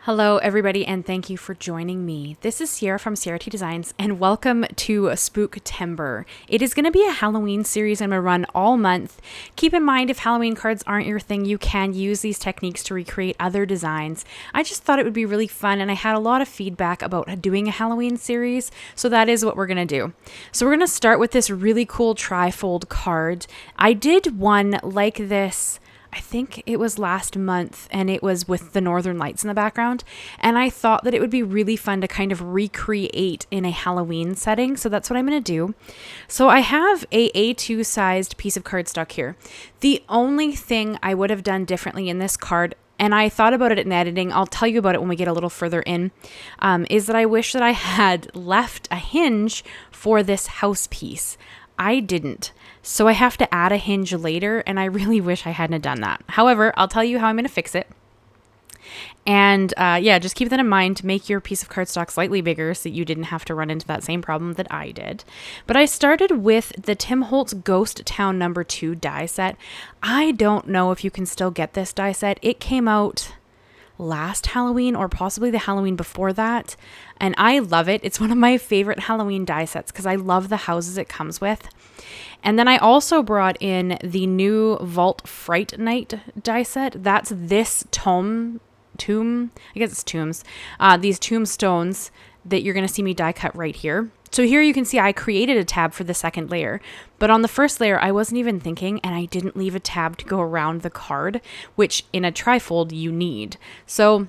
Hello everybody and thank you for joining me. This is Ciara from Ciara T Designs and welcome to Spooktember. It is going to be a Halloween series I'm going to run all month. Keep in mind if Halloween cards aren't your thing, you can use these techniques to recreate other designs. I just thought it would be really fun and I had a lot of feedback about doing a Halloween series, so that is what we're going to do. So we're going to start with this really cool trifold card. I did one like this, I think it was last month, and it was with the Northern Lights in the background. And I thought that it would be really fun to kind of recreate in a Halloween setting. So that's what I'm going to do. So I have a A2 sized piece of cardstock here. The only thing I would have done differently in this card, and I thought about it in editing, I'll tell you about it when we get a little further in, is that I wish that I had left a hinge for this house piece. I didn't. So I have to add a hinge later, and I really wish I hadn't done that. However, I'll tell you how I'm going to fix it. And yeah, just keep that in mind to make your piece of cardstock slightly bigger so that you didn't have to run into that same problem that I did. But I started with the Tim Holtz Ghost Town No. 2 die set. I don't know if you can still get this die set. It came out last Halloween or possibly the Halloween before that, and I love it. It's one of my favorite Halloween die sets because I love the houses it comes with. And then I also brought in the new Vault Fright Night die set. That's this tomb, I guess it's tombs, these tombstones that you're going to see me die cut right here. So here you can see I created a tab for the second layer, but on the first layer I wasn't even thinking, and I didn't leave a tab to go around the card, which in a trifold you need. So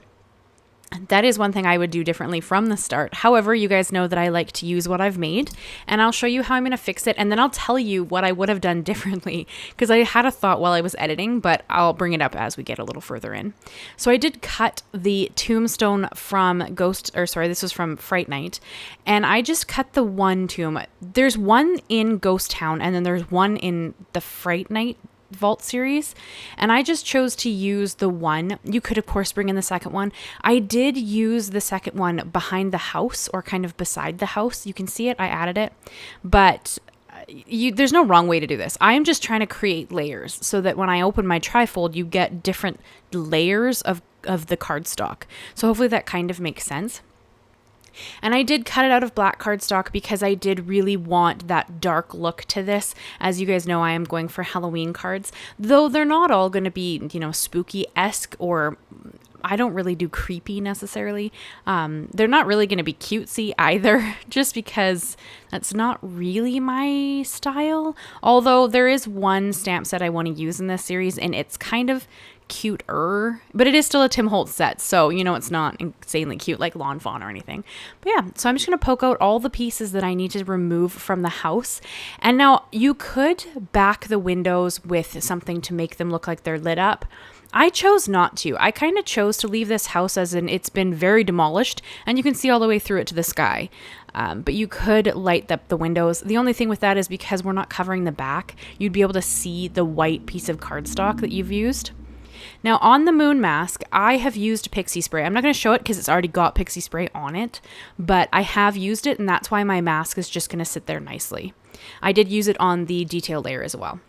that is one thing I would do differently from the start. However, you guys know that I like to use what I've made, and I'll show you how I'm going to fix it, and then I'll tell you what I would have done differently, because I had a thought while I was editing, but I'll bring it up as we get a little further in. So I did cut the tombstone from this was from Fright Night, and I just cut the one tomb. There's one in Ghost Town, and then there's one in the Fright Night Vault series, and I just chose to use the one. You could of course bring in the second one. I did use the second one behind the house, or kind of beside the house. You can see it, I added it, but there's no wrong way to do this. I am just trying to create layers so that when I open my trifold you get different layers of the cardstock. So hopefully that kind of makes sense. And I did cut it out of black cardstock because I did really want that dark look to this. As you guys know, I am going for Halloween cards, though they're not all going to be, spooky-esque, or I don't really do creepy necessarily. They're not really going to be cutesy either, just because that's not really my style. Although there is one stamp set I want to use in this series, and it's kind of cuter, but it is still a Tim Holtz set, so it's not insanely cute like Lawn Fawn or anything. But yeah, so I'm just going to poke out all the pieces that I need to remove from the house. And now you could back the windows with something to make them look like they're lit up. I chose not to. I kind of chose to leave this house as in it's been very demolished, and you can see all the way through it to the sky. But you could light up the windows. The only thing with that is because we're not covering the back, you'd be able to see the white piece of cardstock that you've used. Now on the moon mask, I have used Pixie spray. I'm not going to show it because it's already got Pixie spray on it, but I have used it, and that's why my mask is just going to sit there nicely. I did use it on the detail layer as well.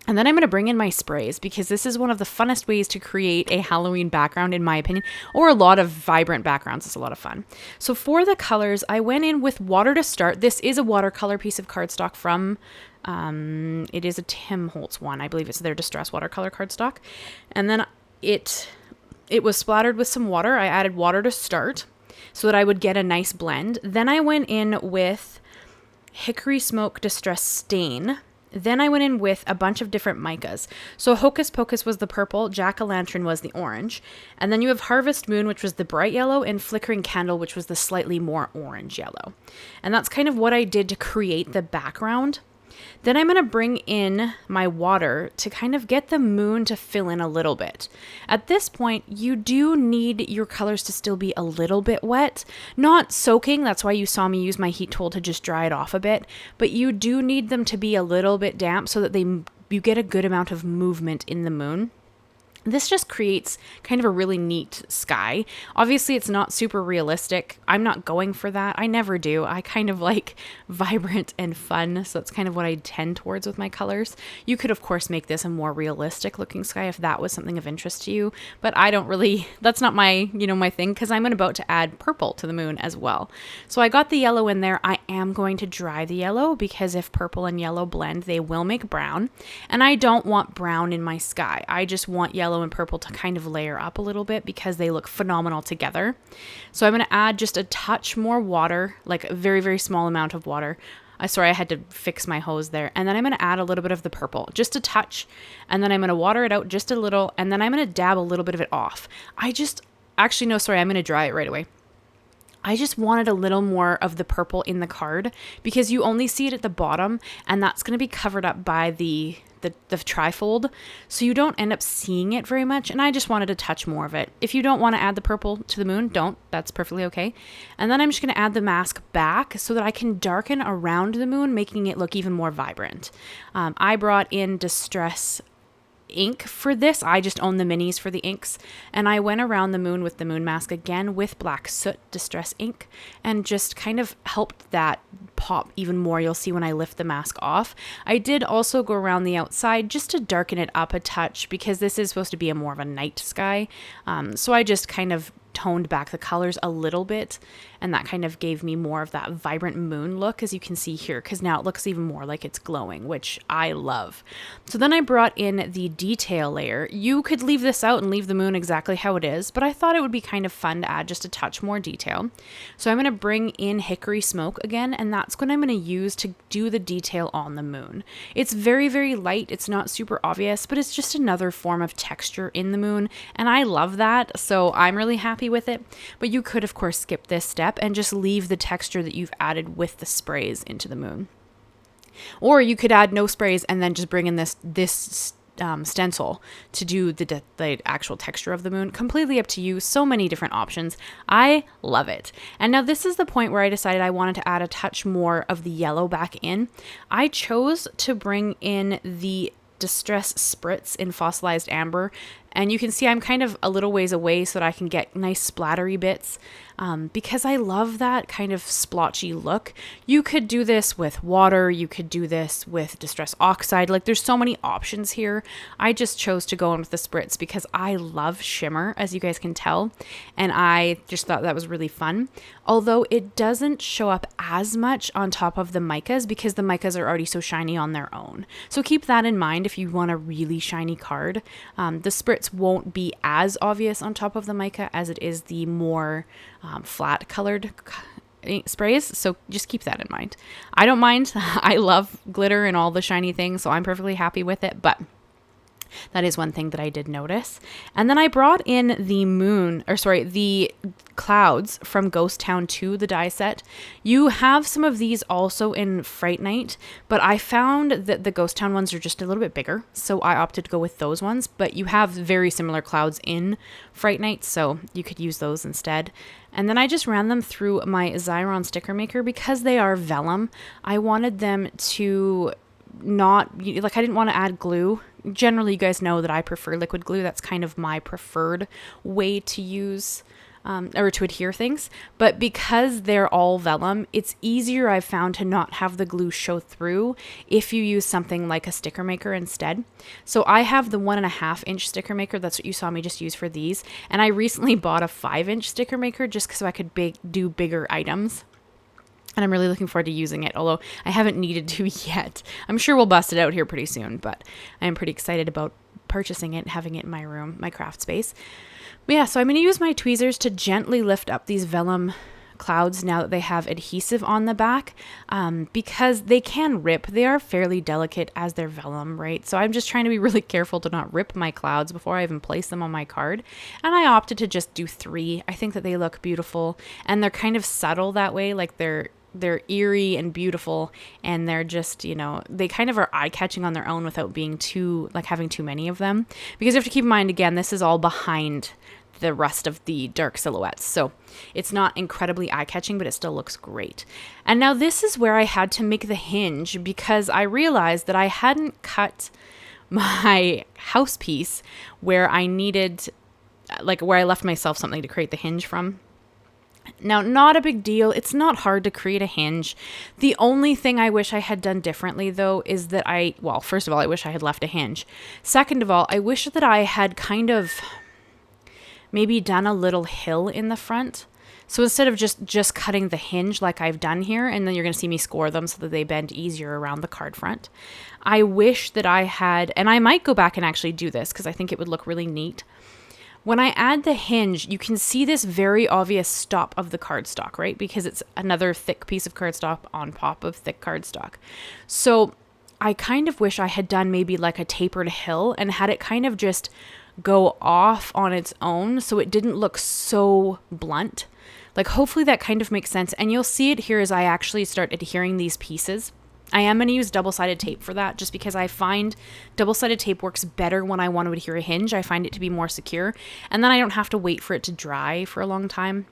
And then I'm going to bring in my sprays, because this is one of the funnest ways to create a Halloween background, in my opinion, or a lot of vibrant backgrounds. It's a lot of fun. So for the colors, I went in with water to start. This is a watercolor piece of cardstock from, it is a Tim Holtz one. I believe it's their Distress watercolor cardstock. And then it was splattered with some water. I added water to start so that I would get a nice blend. Then I went in with Hickory Smoke Distress Stain. Then I went in with a bunch of different micas. So Hocus Pocus was the purple, Jack-o'-lantern was the orange, and then you have Harvest Moon, which was the bright yellow, and Flickering Candle, which was the slightly more orange yellow. And that's kind of what I did to create the background. Then I'm going to bring in my water to kind of get the moon to fill in a little bit. At this point, you do need your colors to still be a little bit wet. Not soaking, that's why you saw me use my heat tool to just dry it off a bit. But you do need them to be a little bit damp so that you get a good amount of movement in the moon. This just creates kind of a really neat sky. Obviously, it's not super realistic. I'm not going for that. I never do. I kind of like vibrant and fun, so that's kind of what I tend towards with my colors. You could, of course, make this a more realistic looking sky if that was something of interest to you, but I don't really, that's not my, my thing, because I'm about to add purple to the moon as well. So I got the yellow in there. I am going to dry the yellow because if purple and yellow blend, they will make brown, and I don't want brown in my sky. I just want yellow and purple to kind of layer up a little bit because they look phenomenal together. So I'm going to add just a touch more water, like a very, very small amount of water. Sorry, I had to fix my hose there. And then I'm going to add a little bit of the purple, just a touch. And then I'm going to water it out just a little. And then I'm going to dab a little bit of it off. I'm going to dry it right away. I just wanted a little more of the purple in the card because you only see it at the bottom, and that's going to be covered up by the trifold, so you don't end up seeing it very much, and I just wanted a touch more of it. If you don't want to add the purple to the moon, don't. That's perfectly okay. And then I'm just going to add the mask back so that I can darken around the moon, making it look even more vibrant. I brought in Distress ink for this. I just own the minis for the inks, and I went around the moon with the moon mask again with black Soot Distress ink and just kind of helped that pop even more. You'll see when I lift the mask off. I did also go around the outside just to darken it up a touch because this is supposed to be more of a night sky. So I just kind of toned back the colors a little bit, and that kind of gave me more of that vibrant moon look, as you can see here, because now it looks even more like it's glowing, which I love. So then I brought in the detail layer. You could leave this out and leave the moon exactly how it is, but I thought it would be kind of fun to add just a touch more detail. So I'm going to bring in Hickory smoke again, and that's what I'm going to use to do the detail on the moon. It's very, very light. It's not super obvious, but it's just another form of texture in the moon, and I love that, so I'm really happy with it. But you could, of course, skip this step and just leave the texture that you've added with the sprays into the moon. Or you could add no sprays and then just bring in this stencil to do the actual texture of the moon. Completely up to you. So many different options. I love it. And now this is the point where I decided I wanted to add a touch more of the yellow back in. I chose to bring in the Distress Spritz in Fossilized Amber, and you can see I'm kind of a little ways away so that I can get nice splattery bits, because I love that kind of splotchy look. You could do this with water, you could do this with Distress Oxide, like there's so many options here. I just chose to go in with the Spritz because I love shimmer, as you guys can tell, and I just thought that was really fun. Although it doesn't show up as much on top of the Micas because the Micas are already so shiny on their own. So keep that in mind if you want a really shiny card. The Spritz won't be as obvious on top of the Mica as it is the more flat colored sprays, so just keep that in mind. I don't mind. I love glitter and all the shiny things, so I'm perfectly happy with it, but that is one thing that I did notice. And then I brought in the clouds from Ghost Town 2, the die set. You have some of these also in Fright Night, but I found that the Ghost Town ones are just a little bit bigger, so I opted to go with those ones. But you have very similar clouds in Fright Night, so you could use those instead. And then I just ran them through my Xyron sticker maker because they are vellum. I wanted them to I didn't want to add glue. Generally, you guys know that I prefer liquid glue. That's kind of my preferred way to use or to adhere things. But because they're all vellum, it's easier, I've found, to not have the glue show through if you use something like a sticker maker instead. So I have the 1.5 inch sticker maker. That's what you saw me just use for these. And I recently bought a 5-inch sticker maker just so I could do bigger items. And I'm really looking forward to using it, although I haven't needed to yet. I'm sure we'll bust it out here pretty soon, but I'm pretty excited about purchasing it and having it in my room, my craft space. But yeah, so I'm going to use my tweezers to gently lift up these vellum clouds now that they have adhesive on the back, because they can rip. They are fairly delicate as they're vellum, right? So I'm just trying to be really careful to not rip my clouds before I even place them on my card. And I opted to just do 3. I think that they look beautiful, and they're kind of subtle that way, like they're eerie and beautiful, and they're just, they kind of are eye-catching on their own without being having too many of them. Because you have to keep in mind, again, this is all behind the rest of the dark silhouettes. So it's not incredibly eye-catching, but it still looks great. And now this is where I had to make the hinge because I realized that I hadn't cut my house piece where I needed, like where I left myself something to create the hinge from. Now, not a big deal. It's not hard to create a hinge. The only thing I wish I had done differently, though, is that well, first of all, I wish I had left a hinge. Second of all, I wish that I had kind of maybe done a little hill in the front. So instead of just cutting the hinge like I've done here, and then you're going to see me score them so that they bend easier around the card front, I wish that I had, and I might go back and actually do this because I think it would look really neat. When I add the hinge, you can see this very obvious stop of the cardstock, right? Because it's another thick piece of cardstock on top of thick cardstock. So I kind of wish I had done maybe like a tapered hill and had it kind of just go off on its own so it didn't look so blunt. Like hopefully that kind of makes sense. And you'll see it here as I actually start adhering these pieces. I am going to use double-sided tape for that just because I find double-sided tape works better when I want to adhere a hinge. I find it to be more secure. And then I don't have to wait for it to dry for a long time,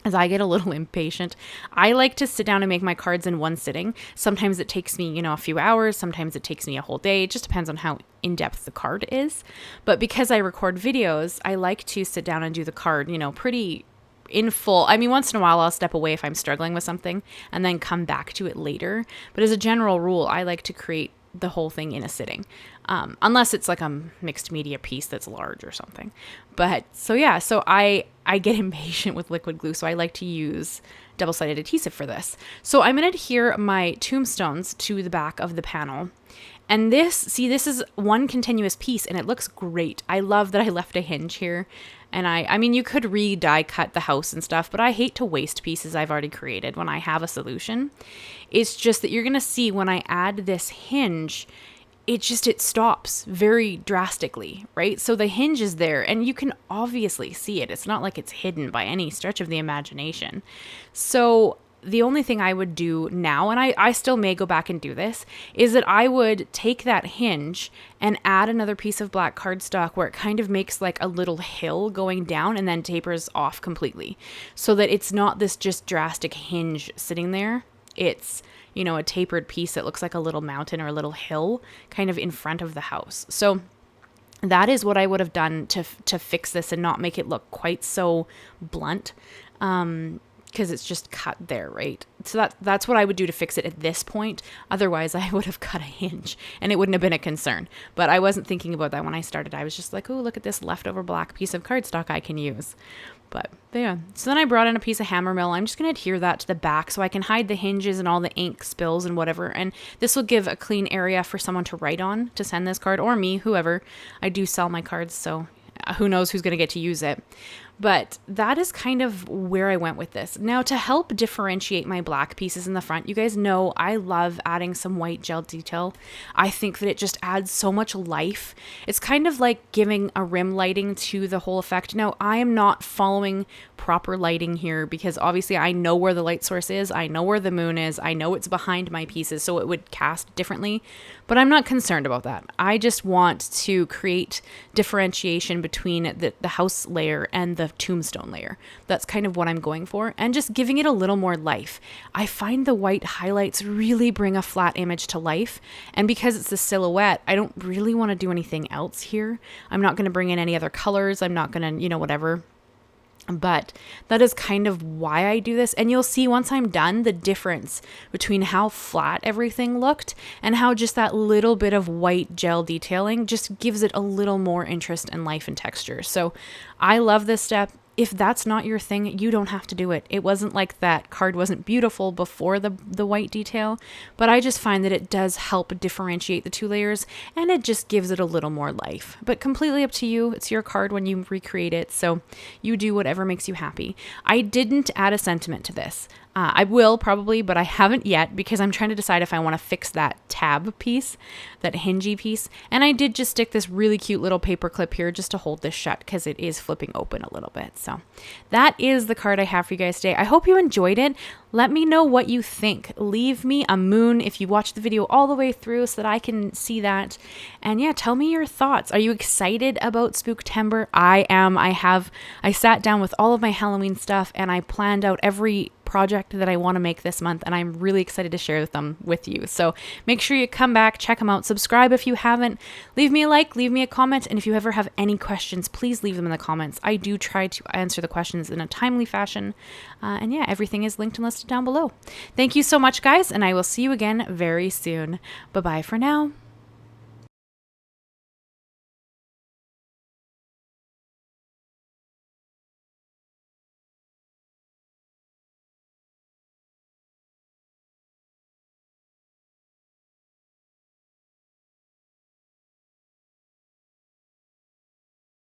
as I get a little impatient. I like to sit down and make my cards in one sitting. Sometimes it takes me, a few hours. Sometimes it takes me a whole day. It just depends on how in-depth the card is. But because I record videos, I like to sit down and do the card, pretty in full. I mean, once in a while I'll step away if I'm struggling with something and then come back to it later. But as a general rule, I like to create the whole thing in a sitting, unless it's like a mixed media piece that's large or something. But so I get impatient with liquid glue, so I like to use double-sided adhesive for this. So I'm going to adhere my tombstones to the back of the panel. And this is one continuous piece and it looks great. I love that I left a hinge here. And I mean, you could die cut the house and stuff, but I hate to waste pieces I've already created when I have a solution. It's just that you're going to see when I add this hinge, it stops very drastically, right? So the hinge is there and you can obviously see it. It's not like it's hidden by any stretch of the imagination. So the only thing I would do now, and I still may go back and do this, is that I would take that hinge and add another piece of black cardstock where it kind of makes like a little hill going down and then tapers off completely so that it's not this just drastic hinge sitting there. It's, a tapered piece that looks like a little mountain or a little hill kind of in front of the house. So that is what I would have done to fix this and not make it look quite so blunt. Because it's just cut there, right? So that's what I would do to fix it at this point. Otherwise, I would have cut a hinge and it wouldn't have been a concern. But I wasn't thinking about that when I started. I was just like, oh, look at this leftover black piece of cardstock I can use. But yeah, so then I brought in a piece of HammerMill. I'm just going to adhere that to the back so I can hide the hinges and all the ink spills and whatever. And this will give a clean area for someone to write on to send this card, or me, whoever. I do sell my cards, so who knows who's going to get to use it. But that is kind of where I went with this. Now, to help differentiate my black pieces in the front, you guys know I love adding some white gel detail. I think that it just adds so much life. It's kind of like giving a rim lighting to the whole effect. Now, I am not following proper lighting here because obviously I know where the light source is. I know where the moon is. I know it's behind my pieces, so it would cast differently. But I'm not concerned about that. I just want to create differentiation between the house layer and the tombstone layer. That's kind of what I'm going for, and just giving it a little more life. I find the white highlights really bring a flat image to life, and because it's a silhouette, I don't really want to do anything else here. I'm not going to bring in any other colors. I'm not going to, whatever. But that is kind of why I do this. And you'll see once I'm done the difference between how flat everything looked and how just that little bit of white gel detailing just gives it a little more interest and life and texture. So I love this step. If that's not your thing, you don't have to do it. It wasn't like that card wasn't beautiful before the white detail, but I just find that it does help differentiate the two layers and it just gives it a little more life. But completely up to you. It's your card when you recreate it, so you do whatever makes you happy. I didn't add a sentiment to this. I will probably, but I haven't yet because I'm trying to decide if I want to fix that tab piece, that hingey piece. And I did just stick this really cute little paper clip here just to hold this shut because it is flipping open a little bit. So that is the card I have for you guys today. I hope you enjoyed it. Let me know what you think. Leave me a moon if you watch the video all the way through so that I can see that. And yeah, tell me your thoughts. Are you excited about Spooktember? I am. I sat down with all of my Halloween stuff and I planned out every project that I want to make this month, and I'm really excited to share them with you. So make sure you come back, check them out, subscribe if you haven't, leave me a like, leave me a comment, and if you ever have any questions, please leave them in the comments. I do try to answer the questions in a timely fashion. And yeah, everything is linked and listed down below. Thank you so much, guys, and I will see you again very soon. Bye-bye for now.